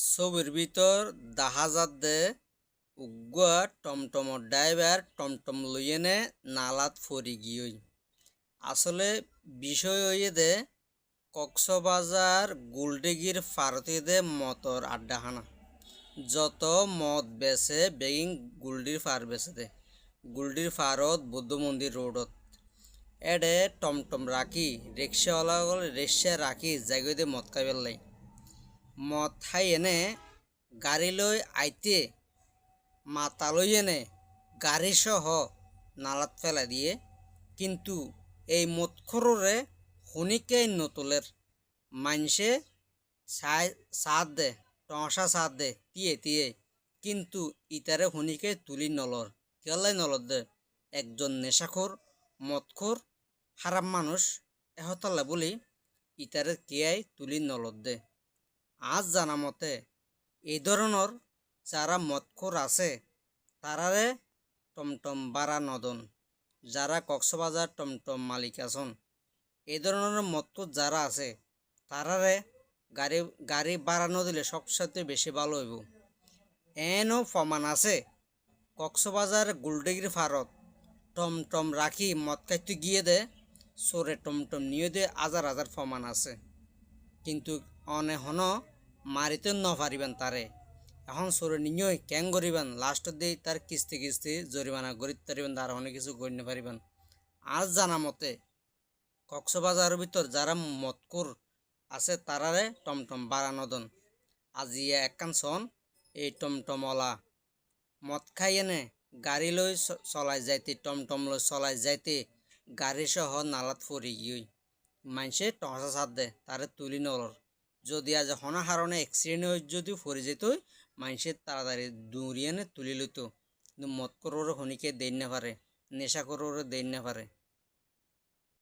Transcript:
ছবির ভিতর দেখা যাচ্ছে উগুয়া টমটমর ড্রাইভার টমটম লইয়েনে নালাত ফরি গিয়ে আসলে বিষয় হইয়ে দে কক্সবাজার গুলডিগির ফারতিদে মতর আড্ডাখানা যত মদ বেছে বেগিং গুলডির ফার বেছে দে গুলডির ফারত বৌদ্ধ মন্দির রোডত এডে টমটম রাখি রিক্সাওয়ালা রিক্সা রাখি জায়গায় মদ খাই পেলাই মদ খাই এনে গাড়ি লই আইতে মাতা লই এনে গাড়ি সহ নালাত ফেলা দিয়ে কিন্তু এই মদখোরে হনিকে নতুলের মানসে সাথ দে টসা সাথ দে তিয়ে তিয়ে কিন্তু ইতারে হনিকে তুলি নলর কেলাই নলর দে একজন নেশাখোর মদখোর খারাপ মানুষ এহতাল্লা বলি ইতারে কেয়াই তুলি নলর দে আজ জানা মতে এই ধরনের যারা মদখোর আছে তারারে টমটম বাড়া নদন যারা কক্সবাজার টমটম মালিক আছেন এই ধরনের মদখোর যারা আছে তারারে গাড়ি গাড়ি বাড়ানো দিলে সবসাথে বেশি ভালো হইব। এনও প্রমাণ আছে কক্সবাজার গুলডিগির ফারত টমটম রাখি মদ খাইতে গিয়ে দে সরে টমটম নিয়ে দে হাজার হাজার প্রমাণ আছে কিন্তু অনেহন মারিতে ন পারিবেন তারে এখন সরে নিয়ে ক্যাং করিবেন লাস্টত দিয়ে তার কিস্তি কিস্তি জরিমানা গরিব পারিবেন তার অনেক কিছু গণ্য পারিবেন। আজ জানা মতে কক্সবাজারের ভিতর যারা মদকুর আছে তারারে টমটম বাড়ানো দন আজিয়া একখান সন এই টমটমওয়ালা মদ খাই এনে গাড়ি লই চলাই যাইতে টমটম লই চলাই যাইতে গাড়ি সহ নালাত ফরি গিয়ে মানুষে টসা সাথ দে তারে তুলি নলর যদি আজ হনা হারণে অ্যাক্সিডেন্ট যদি ফরি যেত মানুষের তাড়াতাড়ি দৌড়িয়ে তুলি লইতো কিন্তু মদ করোরে হনিকে দেন না পারে নেশা করোরে দেন না পারে।